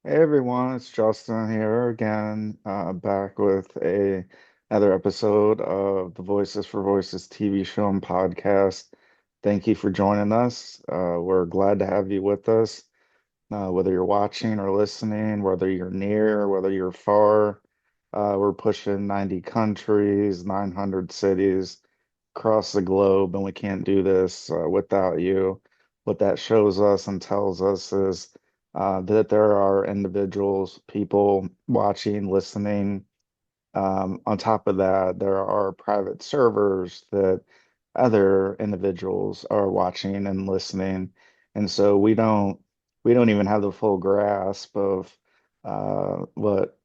Hey everyone, it's Justin here again, back with another episode of the Voices for Voices TV show and podcast. Thank you for joining us. We're glad to have you with us, whether you're watching or listening, whether you're near, whether you're far. We're pushing 90 countries, 900 cities across the globe, and we can't do this without you. What that shows us and tells us is that there are individuals, people watching, listening. On top of that, there are private servers that other individuals are watching and listening, and so we don't even have the full grasp of what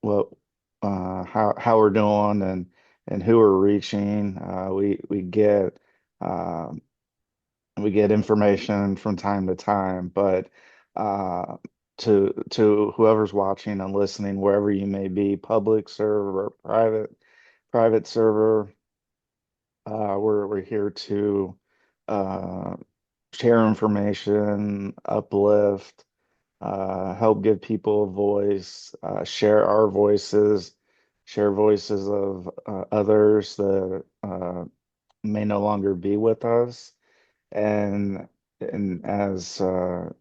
how we're doing and who we're reaching. Uh, we get information from time to time, but uh, to whoever's watching and listening, wherever you may be, public server or private server, we're here to uh, share information, uplift, help give people a voice, share our voices, share voices of others that may no longer be with us. And and as our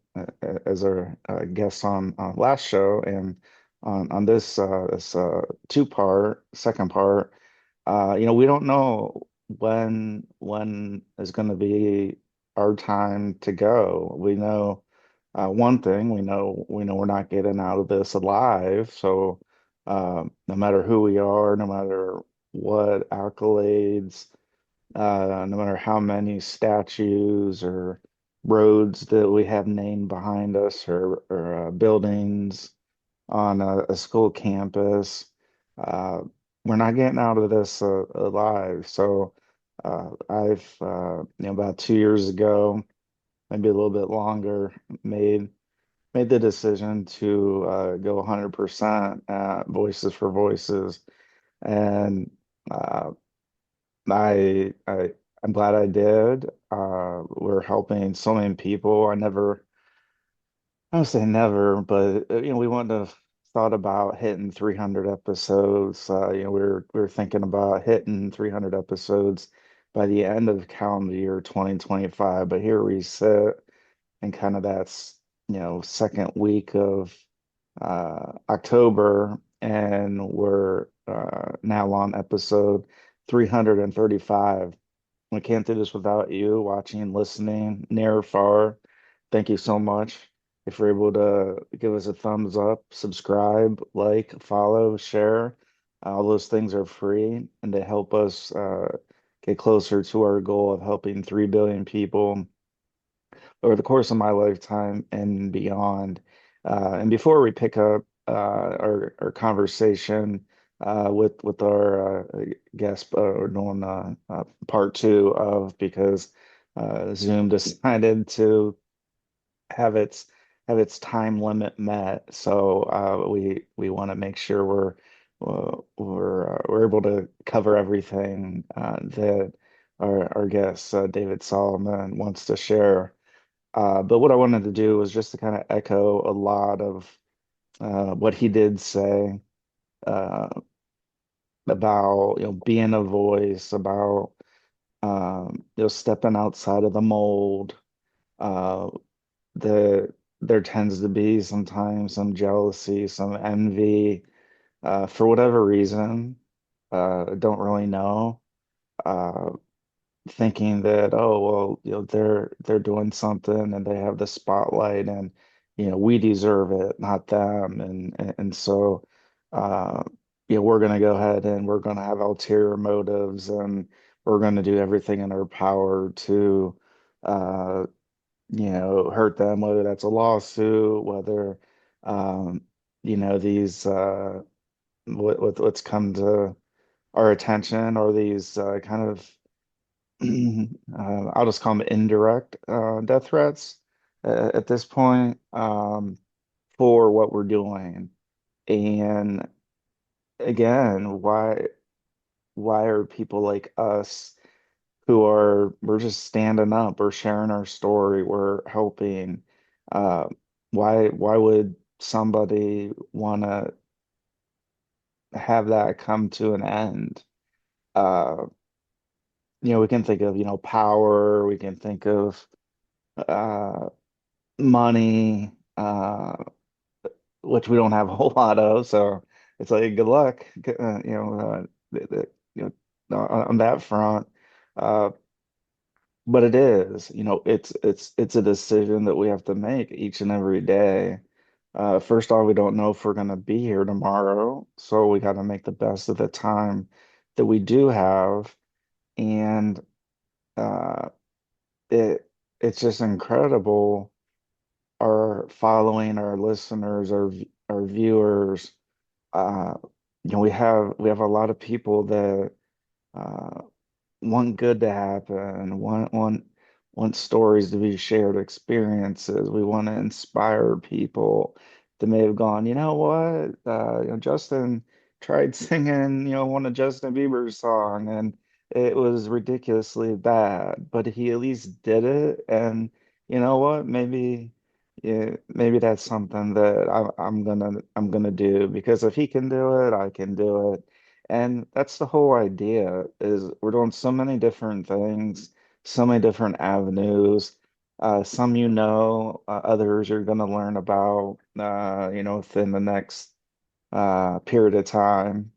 guest on last show and on this two-part second part, we don't know when is going to be our time to go. We know one thing. We know we're not getting out of this alive. So no matter who we are, no matter what accolades, no matter how many statues or roads that we have named behind us or buildings on a school campus, uh, we're not getting out of this alive. So about 2 years ago, maybe a little bit longer, made the decision to go 100% at Voices for Voices. And uh, I I'm glad I did. We're helping so many people. I don't say never, but we wouldn't have thought about hitting 300 episodes. We were thinking about hitting 300 episodes by the end of calendar year 2025. But here we sit, and kind of that's second week of October, and we're now on episode 335. We can't do this without you watching, listening, near or far. Thank you so much. If you're able to give us a thumbs up, subscribe, like, follow, share, all those things are free and they help us get closer to our goal of helping 3 billion people over the course of my lifetime and beyond. And before we pick up our conversation with our guest, we're doing part two of because Zoom decided to have its time limit met. So we want to make sure we're able to cover everything that our guest David Solomon wants to share. But what I wanted to do was just to kind of echo a lot of what he did say uh, about being a voice, about stepping outside of the mold. Uh, there tends to be sometimes some jealousy, some envy, for whatever reason. Don't really know. Uh, Thinking that, oh well, they're doing something and they have the spotlight, and we deserve it, not them. And so uh we're going to go ahead and we're going to have ulterior motives, and we're going to do everything in our power to uh hurt them, whether that's a lawsuit, whether um these what's come to our attention, or these kind of I'll just call them indirect death threats at this point, for what we're doing. And again, why are people like us, we're just standing up, we're sharing our story, we're helping, uh, why would somebody want to have that come to an end. Uh, we can think of, power, we can think of uh, money, which we don't have a whole lot of. So it's like, good luck, on that front. Uh, but it is, it's a decision that we have to make each and every day. First off, we don't know if we're going to be here tomorrow, so we got to make the best of the time that we do have. And uh, it it's just incredible. Our following, our listeners, our viewers. Uh, we have a lot of people that uh, want good to happen, want stories to be shared experiences. We want to inspire people that may have gone, you know what, Justin tried singing, one of Justin Bieber's song, and it was ridiculously bad, but he at least did it, and you know what, yeah, maybe that's something that I'm gonna do because if he can do it, I can do it. And that's the whole idea is we're doing so many different things, so many different avenues. Some others you're going to learn about, within the next period of time.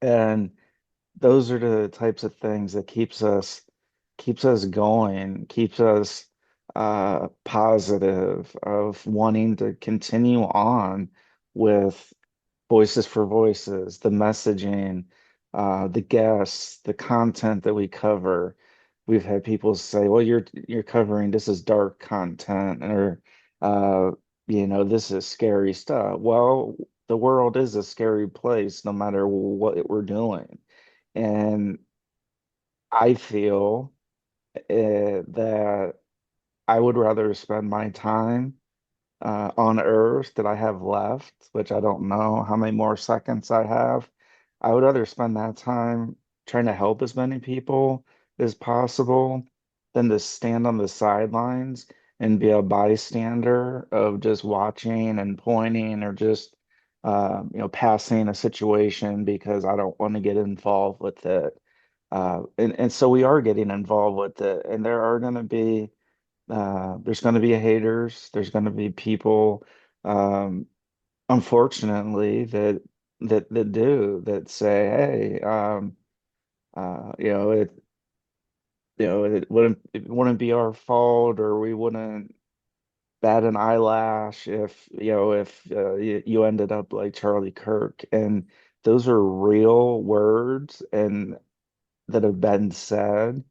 And those are the types of things that keeps us going, keeps us positive of wanting to continue on with Voices for Voices, the messaging, the guests, the content that we cover. We've had people say, "Well, you're covering this is dark content," or uh, this is scary stuff. Well, the world is a scary place, no matter what we're doing, and I feel that I would rather spend my time on Earth that I have left, which I don't know how many more seconds I have. I would rather spend that time trying to help as many people as possible than to stand on the sidelines and be a bystander of just watching and pointing or just passing a situation because I don't want to get involved with it. And so we are getting involved with it, and there's going to be haters. There's going to be people, um, unfortunately, that say, "Hey, it wouldn't be our fault, or we wouldn't bat an eyelash if you ended up like Charlie Kirk." And those are real words and that have been said.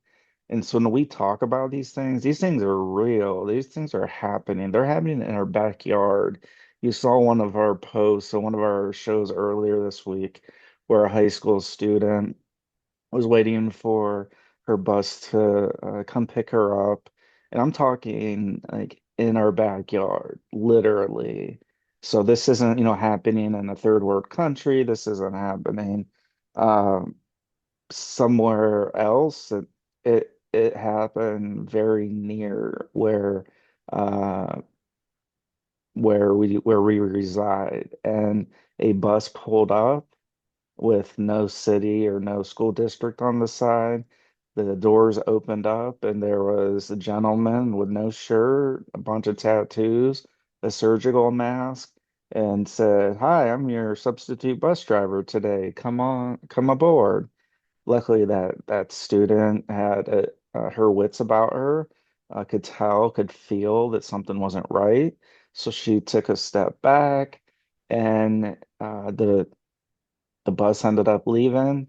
And so when we talk about these things are real. These things are happening. They're happening in our backyard. You saw one of our posts on one of our shows earlier this week where a high school student was waiting for her bus to come pick her up. And I'm talking like in our backyard, literally. So this isn't, happening in a third world country. This isn't happening. Um, Somewhere else. It happened very near uh where we reside, and a bus pulled up with no city or no school district on the side. The doors opened up, and there was a gentleman with no shirt, a bunch of tattoos, a surgical mask, and said, "Hi, I'm your substitute bus driver today. Come on, come aboard." Luckily, that student had her wits about her, could feel that something wasn't right. So she took a step back, and the bus ended up leaving.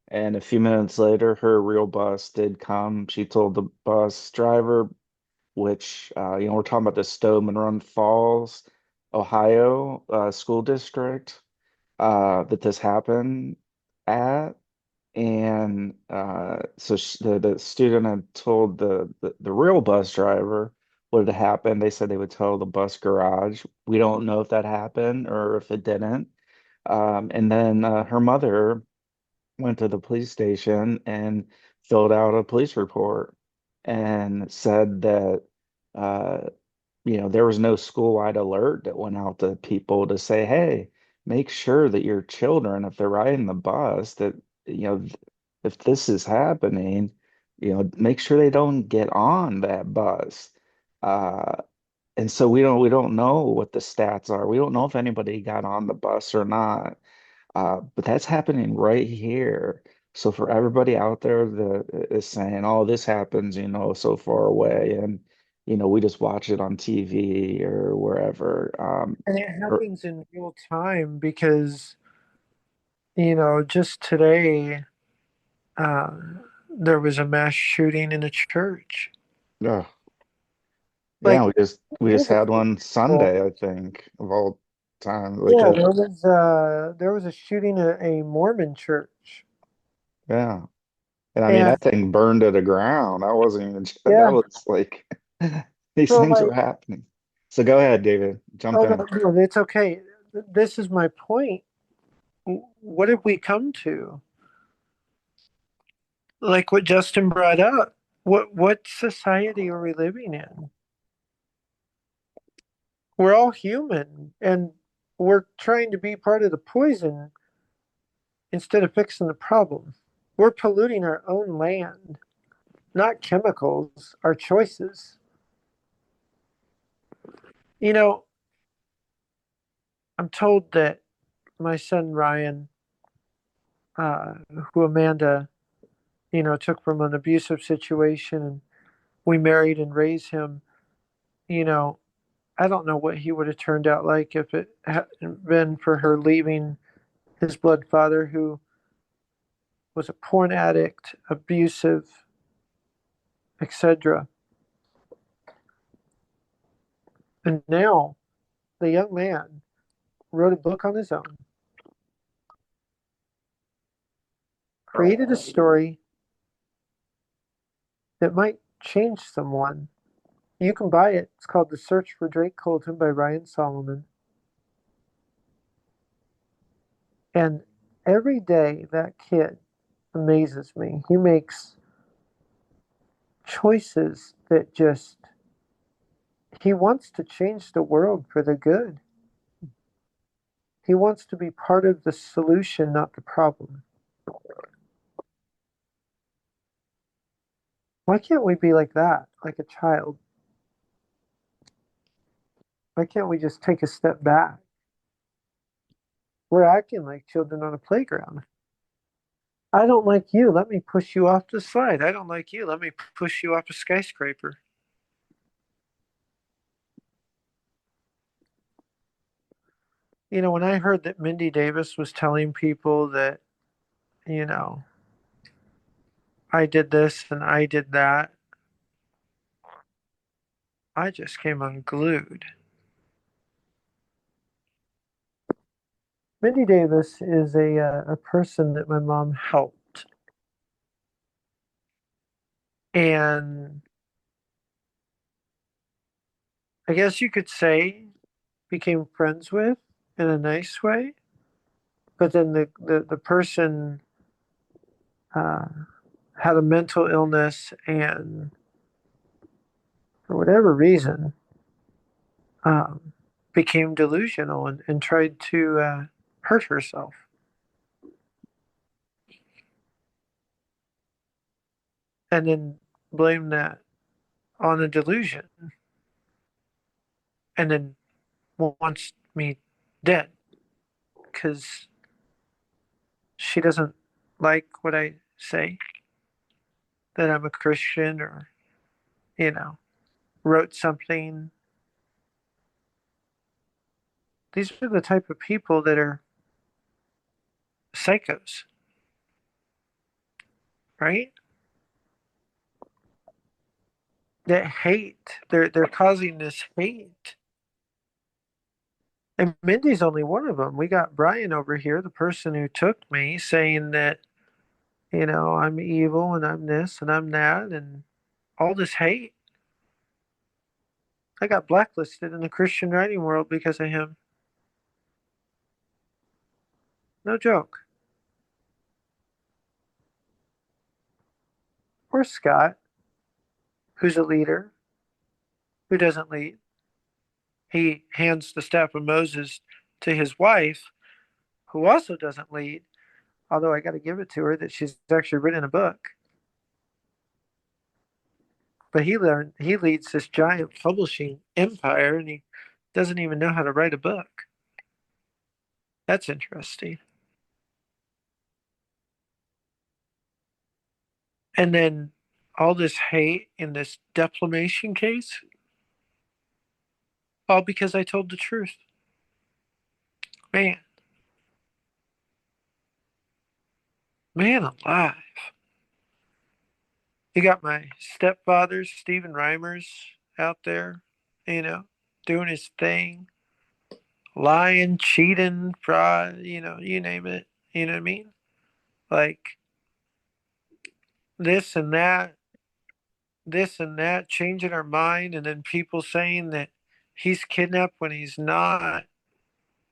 And a few minutes later, her real bus did come. She told the bus driver, which we're talking about the Stoneman Run Falls, Ohio school district, that this happened at. And so the student had told the real bus driver what had happened. They said they would tell the bus garage. We don't know if that happened or if it didn't. And then her mother went to the police station and filled out a police report and said that uh, there was no school-wide alert that went out to people to say, hey, make sure that your children, if they're riding the bus, that, you know, if this is happening, make sure they don't get on that bus. Uh, and so we don't know what the stats are. We don't know if anybody got on the bus or not. But that's happening right here. So for everybody out there that is saying, "Oh, this happens, so far away," and we just watch it on TV or wherever. And it Or, happens in real time because, just today, uh, there was a mass shooting in a church. ugh, yeah, Like, we just there's a had few one people. Sunday, I think, of all time. Like Yeah, there was a shooting at a Mormon church. yeah, and I mean And that thing burned to the ground. That wasn't even that yeah, was like these so things like, were happening. So go ahead, David, jump oh no, in. no, it's okay. This is my point. What have we come to? Like what Justin brought up. What society are we living in? We're all human and we're trying to be part of the poison instead of fixing the problem. We're polluting our own land, not chemicals, our choices. You know, I'm told that my son Ryan, uh, who Amanda, took from an abusive situation, and we married and raised him. You know, I don't know what he would have turned out like if it hadn't been for her leaving his blood father, who was a porn addict, abusive, etc. And now the young man wrote a book on his own, created a story that might change someone. You can buy it. It's called The Search for Drake Colton by Ryan Solomon. And every day that kid amazes me. He makes choices that just, he wants to change the world for the good. He wants to be part of the solution, not the problem. Why can't we be like that, like a child? Why can't we just take a step back? We're acting like children on a playground. I don't like you. Let me push you off the slide. I don't like you. Let me push you off a skyscraper. When I heard that Mindy Davis was telling people that, you know, I did this and I did that, I just came unglued. Mindy Davis is a person that my mom helped, and I guess you could say became friends with in a nice way. But then the person uh, had a mental illness, and for whatever reason, um, became delusional and tried to hurt herself, and then blame that on a delusion, and then wants me dead because she doesn't like what I say, that I'm a Christian, or, you know, wrote something. These are the type of people that are psychos, right? That hate. They're causing this hate. And Mindy's only one of them. We got Brian over here, the person who took me, saying that, I'm evil and I'm this and I'm that and all this hate. I got blacklisted in the Christian writing world because of him. No joke. Or Scott, who's a leader, who doesn't lead. he hands the staff of Moses to his wife, who also doesn't lead, although I got to give it to her that she's actually written a book. But he leads this giant publishing empire and he doesn't even know how to write a book. That's interesting. And then all this hate in this defamation case, all because I told the truth. Man, man alive. You got my stepfather, Stephen Reimers, out there, you know, doing his thing, lying, cheating, fraud, you name it. You know what I mean? Like this and that, this and that, changing our mind, and then people saying that he's kidnapped when he's not,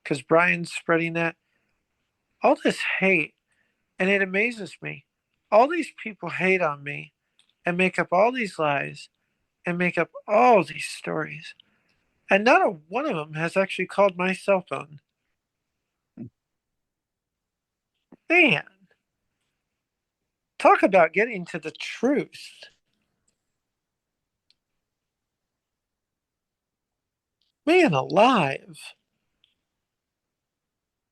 because Brian's spreading that. All this hate, and it amazes me. All these people hate on me and make up all these lies and make up all these stories. And not a one of them has actually called my cell phone. Man, talk about getting to the truth. Man alive.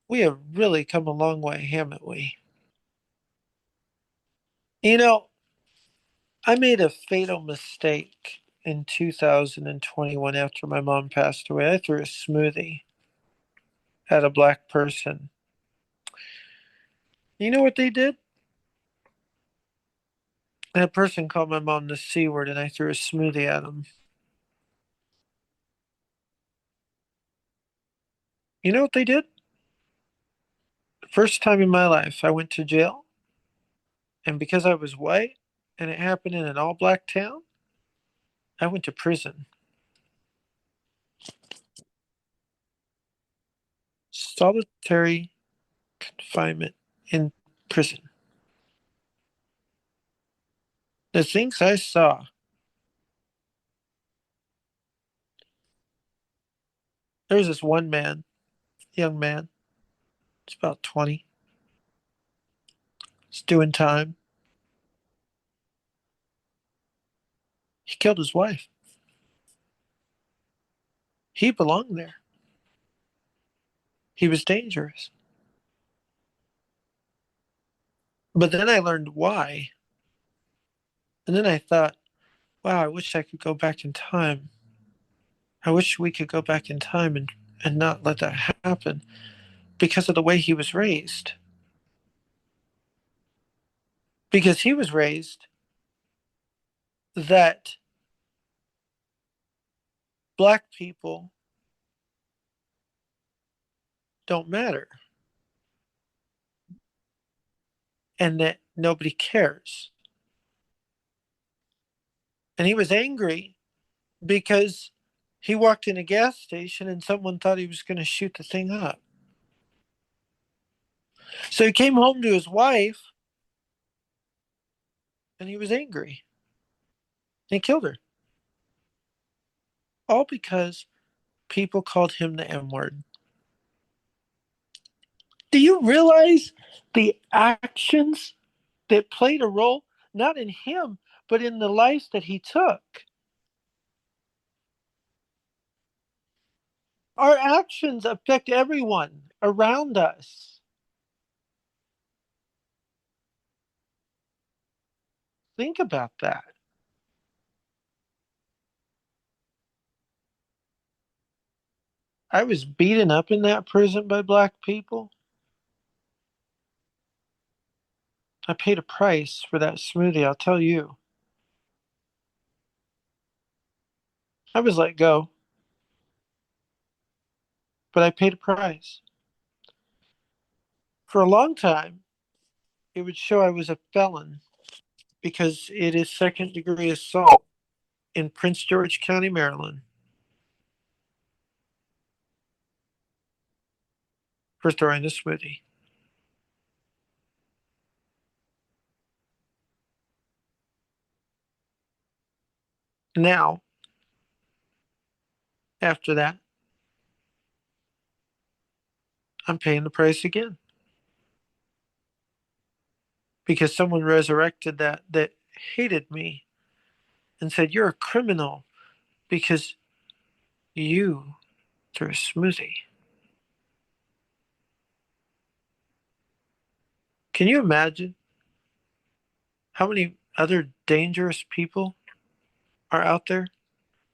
We have really come a long way, haven't we? You know, I made a fatal mistake in 2021 after my mom passed away. I threw a smoothie at a black person. You know what they did? That person called my mom the C word and I threw a smoothie at him. You know what they did? First time in my life, I went to jail. And because I was white and it happened in an all black town, I went to prison. Solitary confinement in prison. The things I saw. There was this one man, young man, it's about 20. He's doing time. He killed his wife. He belonged there. He was dangerous. But then I learned why. And then I thought, wow, I wish I could go back in time. I wish we could go back in time and not let that happen because of the way he was raised. Because he was raised that black people don't matter and that nobody cares. And he was angry because he walked in a gas station and someone thought he was going to shoot the thing up. So he came home to his wife and he was angry. And he killed her. All because people called him the M word. Do you realize the actions that played a role, not in him, but in the life that he took? Our actions affect everyone around us. Think about that. I was beaten up in that prison by black people. I paid a price for that smoothie, I'll tell you. I was let go, but I paid a price. For a long time, it would show I was a felon because it is second degree assault in Prince George County, Maryland, for throwing a smoothie. Now, after that, I'm paying the price again because someone resurrected that hated me and said, "You're a criminal because you threw a smoothie." Can you imagine how many other dangerous people are out there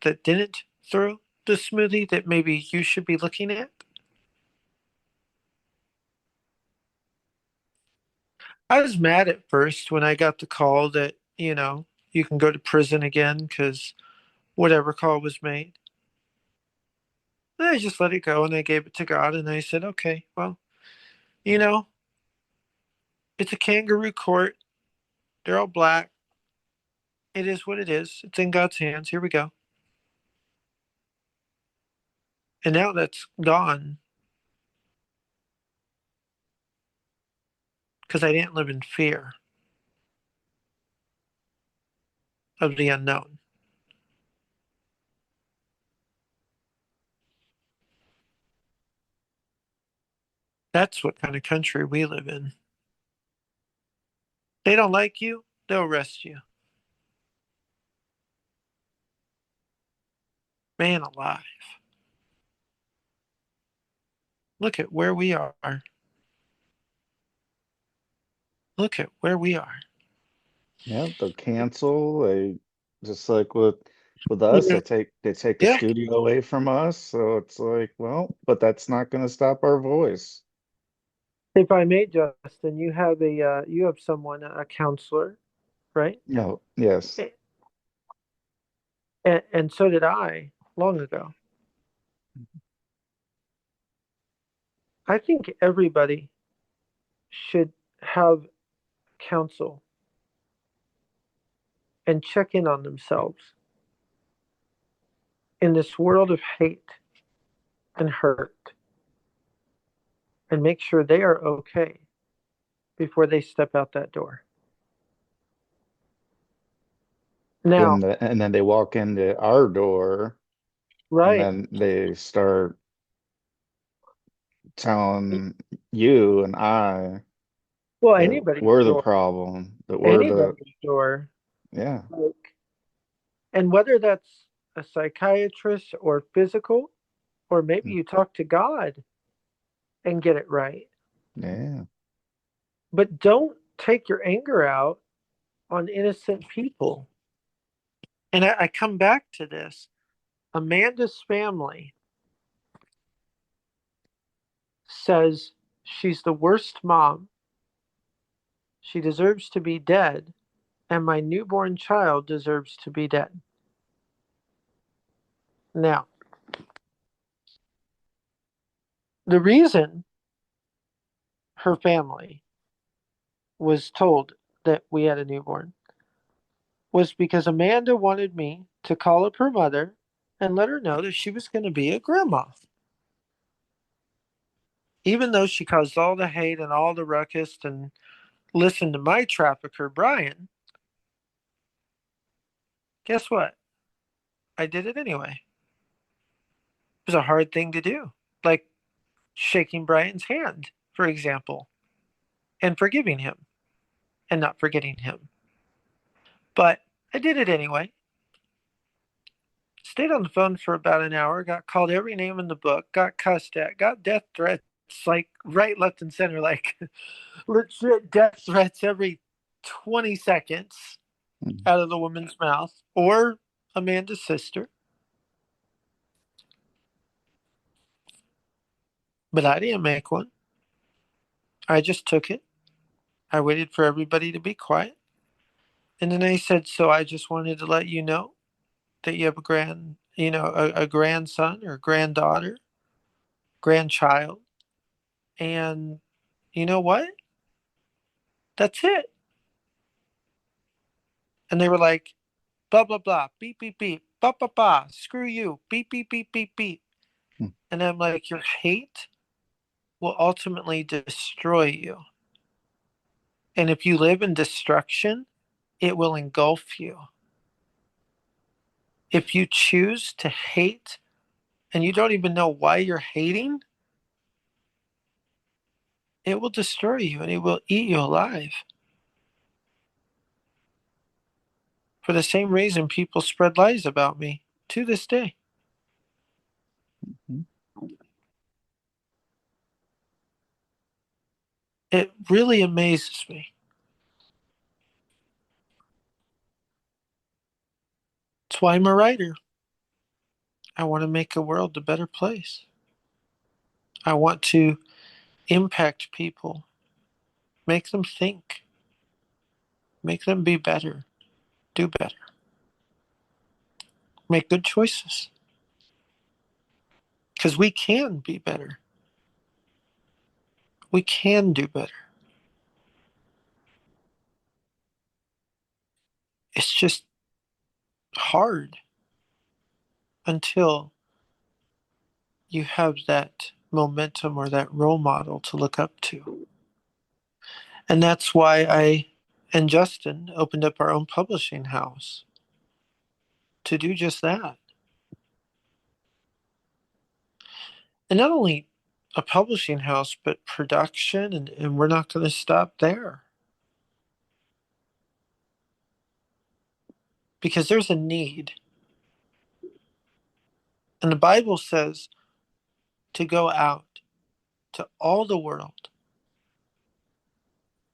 that didn't throw the smoothie that maybe you should be looking at? I was mad at first when I got the call that, you can go to prison again because whatever call was made. And I just let it go and I gave it to God and I said, okay, well, you know, it's a kangaroo court. They're all black. It is what it is. It's in God's hands. Here we go. And now that's gone because I didn't live in fear of the unknown. That's what kind of country we live in. They don't like you, they'll arrest you. Man alive. Look at where we are. Look at where we are. Yeah, they'll cancel. They just like with us, they take a Yeah. studio away from us. So it's like, well, but that's not going to stop our voice. If I may, Justin, you have someone, a counselor, right? No, yes. And so did I long ago. I think everybody should have counsel and check in on themselves in this world of hate and hurt and make sure they are okay before they step out that door. Now, And then they walk into our door, and right. then they start telling you and I Well, that anybody's we're the door, problem, that we're the anybody's door. yeah. Like, and whether that's a psychiatrist or physical, or maybe you talk to God and get it right. Yeah. But don't take your anger out on innocent people. And I come back to this. Amanda's family says she's the worst mom. She deserves to be dead, and my newborn child deserves to be dead. Now, the reason her family was told that we had a newborn was because Amanda wanted me to call up her mother and let her know that she was going to be a grandma. Even though she caused all the hate and all the ruckus and listened to my trafficker, Brian, guess what? I did it anyway. It was a hard thing to do. Like shaking Brian's hand, for example, and forgiving him and not forgetting him. But I did it anyway. Stayed on the phone for about an hour, got called every name in the book, got cussed at, got death threats like right, left, and center, like legit death threats every 20 seconds Mm. out of the woman's mouth or Amanda's sister. But I didn't make one. I just took it. I waited for everybody to be quiet. And then I said, so I just wanted to let you know that you have a grandson or granddaughter, grandchild. And you know what? That's it. And they were like, blah, blah, blah, beep, beep, beep, ba, ba, ba, screw you, beep, beep, beep, beep, beep. Mm. And I'm like, your hate will ultimately destroy you. And if you live in destruction, it will engulf you. If you choose to hate and you don't even know why you're hating, it will destroy you and it will eat you alive. For the same reason people spread lies about me to this day. Mhm. It really amazes me. That's why I'm a writer. I want to make the world a better place. I want to impact people, make them think, make them be better, do better, make good choices. Because we can be better. We can do better. It's just hard until you have that momentum or that role model to look up to. And that's why I and Justin opened up our own publishing house to do just that. And not only a publishing house, but production, and we're not going to stop there because there's a need. And the Bible says to go out to all the world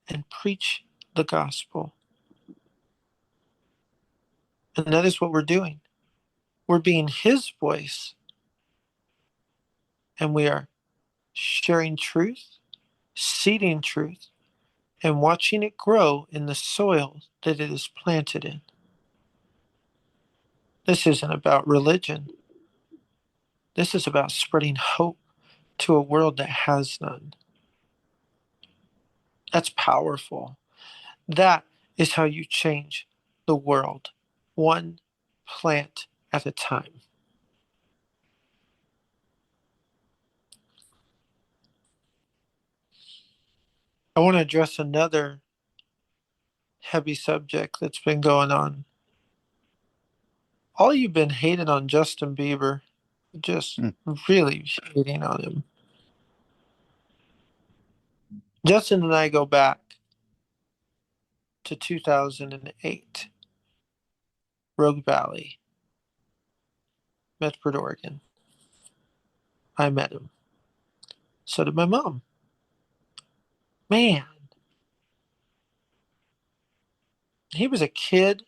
and preach the gospel. And that is what we're doing. We're being his voice and we are sharing truth, seeding truth, and watching it grow in the soil that it is planted in. This isn't about religion. This is about spreading hope to a world that has none. That's powerful. That is how you change the world, one plant at a time. I want to address another heavy subject that's been going on. All you've been hating on Justin Bieber, just Mm. really hating on him. Justin and I go back to 2008, Rogue Valley, Medford, Oregon. I met him. So did my mom. Man, he was a kid,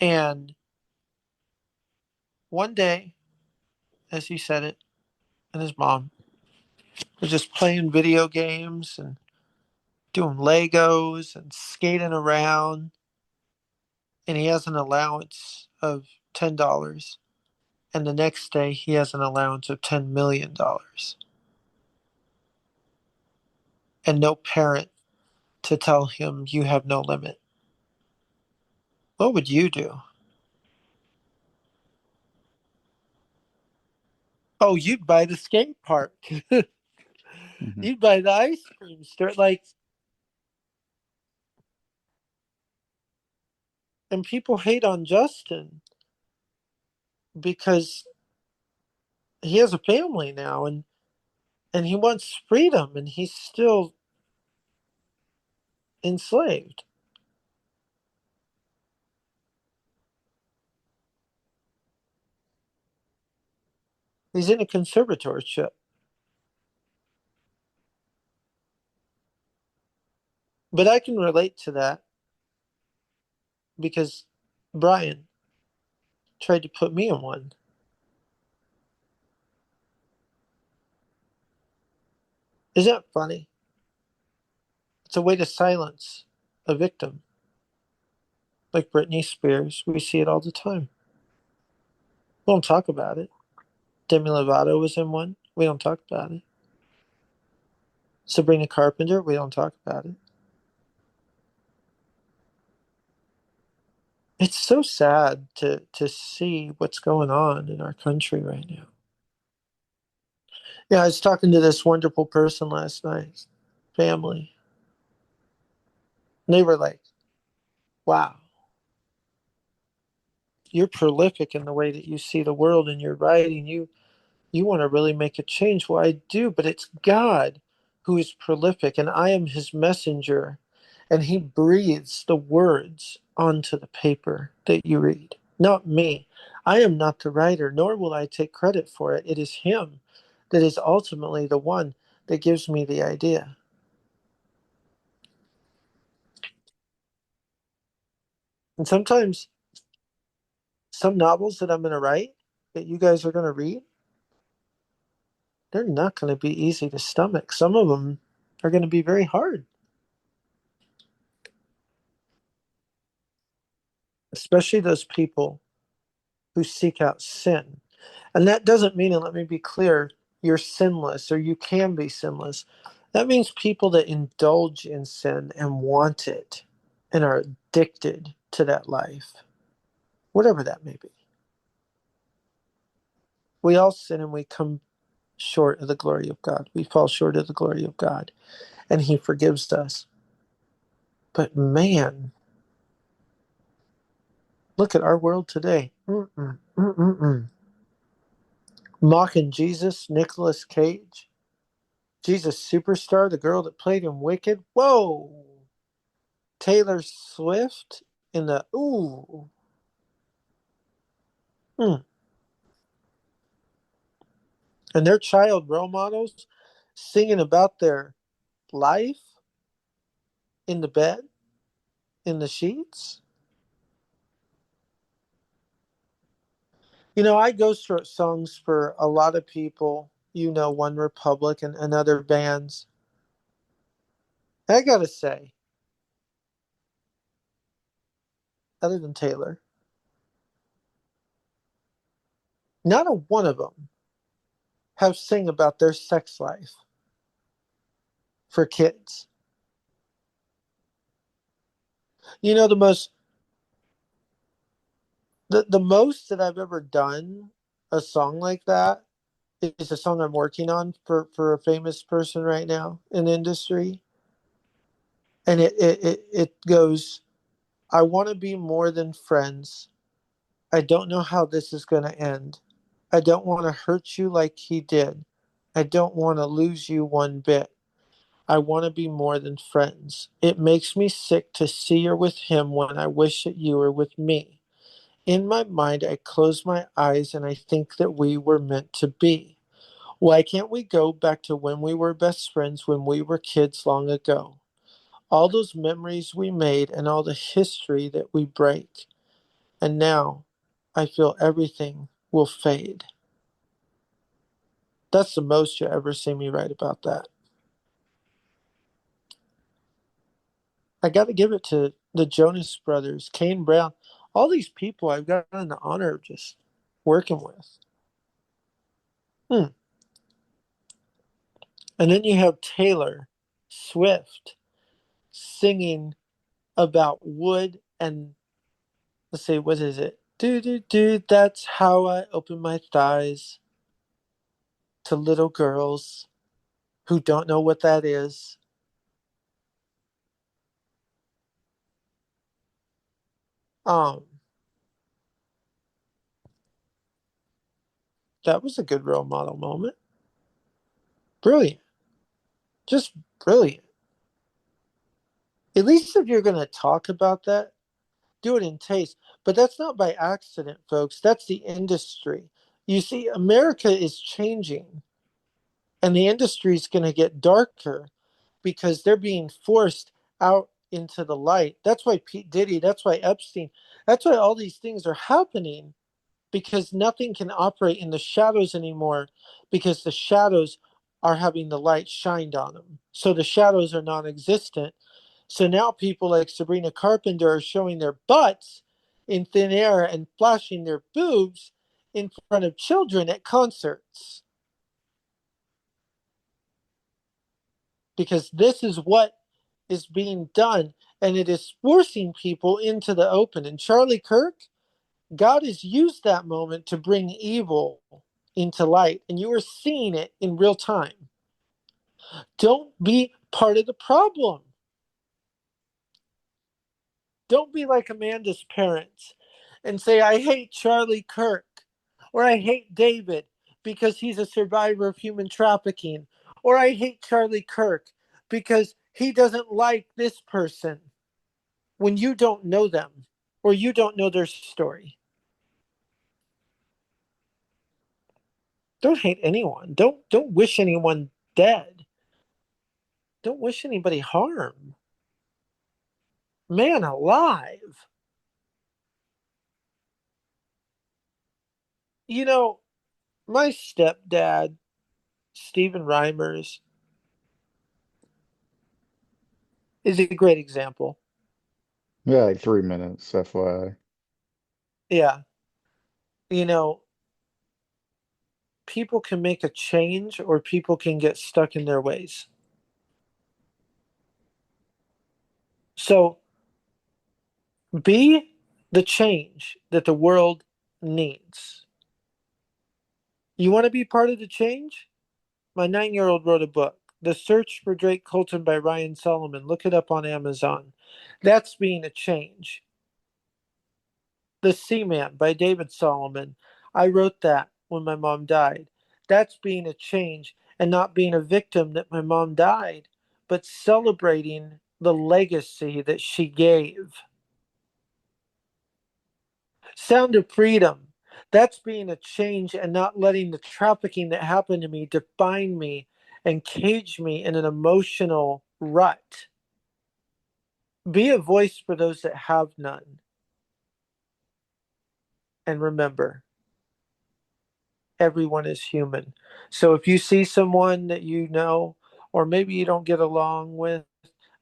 and one day, as he said it, and his mom were just playing video games and doing Legos and skating around, and he has an allowance of $10. And the next day, he has an allowance of $10 million. And no parent to tell him you have no limit. What would you do? Oh, you'd buy the skate park. Mhm. You'd buy the ice cream store. Like, and people hate on Justin because he has a family now and he wants freedom and he's still enslaved. He's in a conservatorship. But I can relate to that because Brian tried to put me in one. Isn't that funny? It's a way to silence a victim. Like Britney Spears, we see it all the time. We don't talk about it. Demi Lovato was in one. We don't talk about it. Sabrina Carpenter, we don't talk about it. It's so sad to see what's going on in our country right now. Yeah, I was talking to this wonderful person last night, family. And they were like, wow, you're prolific in the way that you see the world and you're writing. You want to really make a change. Well, I do, but it's God who is prolific, and I am his messenger. And he breathes the words onto the paper that you read, not me. I am not the writer, nor will I take credit for it. It is him that is ultimately the one that gives me the idea. And sometimes some novels that I'm going to write that you guys are going to read, they're not going to be easy to stomach. Some of them are going to be very hard, especially those people who seek out sin. And that doesn't mean, and let me be clear, you're sinless or you can be sinless. That means people that indulge in sin and want it and are addicted to that life, whatever that may be. We all sin and we come short of the glory of God. We fall short of the glory of God, and He forgives us. But man, look at our world today. Mm-mm, mm-mm-mm. Mocking Jesus, Nicolas Cage, Jesus Superstar, the girl that played him Wicked. Whoa! Taylor Swift in the ooh. Hmm. And their child role models singing about their life in the bed, in the sheets. I ghostwrote songs for a lot of people, One Republic and other bands. I gotta say, other than Taylor, not a one of them have sing about their sex life for kids. The most that I've ever done a song like that is a song I'm working on for a famous person right now in the industry. And it goes, I want to be more than friends. I don't know how this is going to end. I don't want to hurt you like he did. I don't want to lose you one bit. I want to be more than friends. It makes me sick to see you with him when I wish that you were with me. In my mind, I close my eyes and I think that we were meant to be. Why can't we go back to when we were best friends when we were kids long ago? All those memories we made and all the history that we break. And now I feel everything will fade. That's the most you ever see me write about that. I got to give it to the Jonas Brothers, Kane Brown, all these people I've gotten the honor of just working with. Hmm. And then you have Taylor Swift singing about wood and, let's say, what is it? Do, do, do, that's how I open my thighs to little girls who don't know what that is. Um, that was a good role model moment. Brilliant. Just brilliant. At least if you're going to talk about that, do it in taste. But that's not by accident, folks. That's the industry. You see, America is changing, and the industry is going to get darker because they're being forced out into the light. That's why Pete Diddy, that's why Epstein, that's why all these things are happening, because nothing can operate in the shadows anymore because the shadows are having the light shined on them. So the shadows are non existent. So now people like Sabrina Carpenter are showing their butts in thin air and flashing their boobs in front of children at concerts because this is what is being done, and it is forcing people into the open. And Charlie Kirk, God has used that moment to bring evil into light, and you are seeing it in real time. Don't be part of the problem. Don't be like Amanda's parents and say, I hate Charlie Kirk or I hate David because he's a survivor of human trafficking. Or I hate Charlie Kirk because he doesn't like this person when you don't know them or you don't know their story. Don't hate anyone. Don't wish anyone dead. Don't wish anybody harm. Man alive. You know, my stepdad, Stephen Reimers, is a great example. Yeah, like 3 minutes, FYI. Yeah. You know, people can make a change or people can get stuck in their ways. So be the change that the world needs. You want to be part of the change? My 9-year-old wrote a book, The Search for Drake Colton by Ryan Solomon. Look it up on Amazon. That's being a change. The Seaman by David Solomon. I wrote that when my mom died. That's being a change and not being a victim that my mom died, but celebrating the legacy that she gave. Sound of Freedom. That's being a change and not letting the trafficking that happened to me define me and cage me in an emotional rut. Be a voice for those that have none. And remember, everyone is human. So if you see someone that you know, or maybe you don't get along with,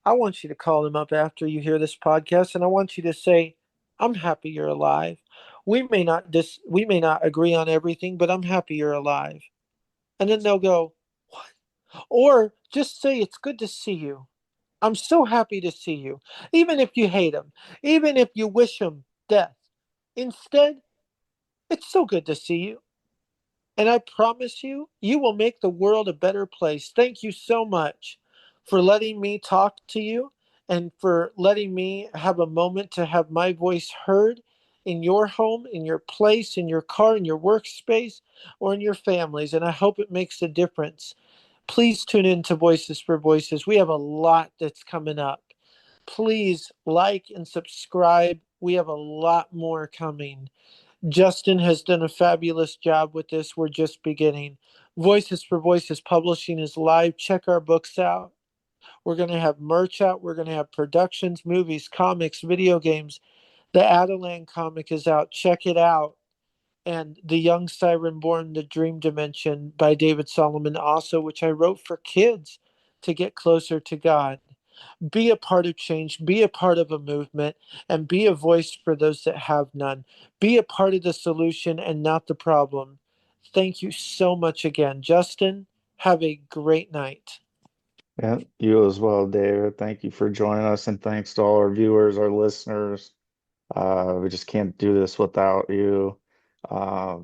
I want you to call them up after you hear this podcast and I want you to say, I'm happy you're alive. We may not agree on everything, but I'm happy you're alive. And then they'll go, what? Or just say, it's good to see you. I'm so happy to see you. Even if you hate them, even if you wish them death. Instead, it's so good to see you. And I promise you, you will make the world a better place. Thank you so much for letting me talk to you and for letting me have a moment to have my voice heard in your home, in your place, in your car, in your workspace, or in your families. And I hope it makes a difference. Please tune in to Voices for Voices. We have a lot that's coming up. Please like and subscribe. We have a lot more coming. Justin has done a fabulous job with this. We're just beginning. Voices for Voices Publishing is live. Check our books out. We're going to have merch out. We're going to have productions, movies, comics, video games. The Adelan comic is out. Check it out. And The Young Siren Born, The Dream Dimension by David Solomon, also, which I wrote for kids to get closer to God. Be a part of change, be a part of a movement, and be a voice for those that have none. Be a part of the solution and not the problem. Thank you so much again, Justin. Have a great night. Yeah, you as well, David. Thank you for joining us, and thanks to all our viewers, our listeners. We just can't do this without you.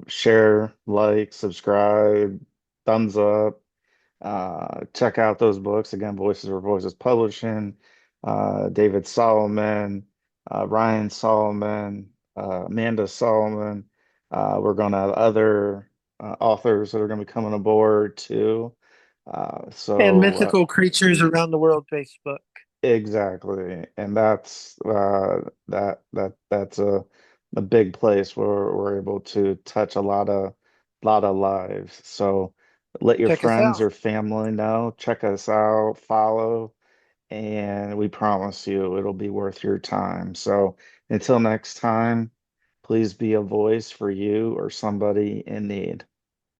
Share, like, subscribe, thumbs up. Check out those books again, Voices for Voices Publishing, David Solomon, Ryan Solomon, Amanda Solomon. We're going to have other authors that are going to be coming aboard too. Uh, And so uh, Mythical Creatures Around the World Facebook. exactly, and that's a big place where we're able to touch a lot of lives. So let your Check us friends out. or family know, check us out, follow, and we promise you it'll be worth your time. So until next time, please be a voice for you or somebody in need.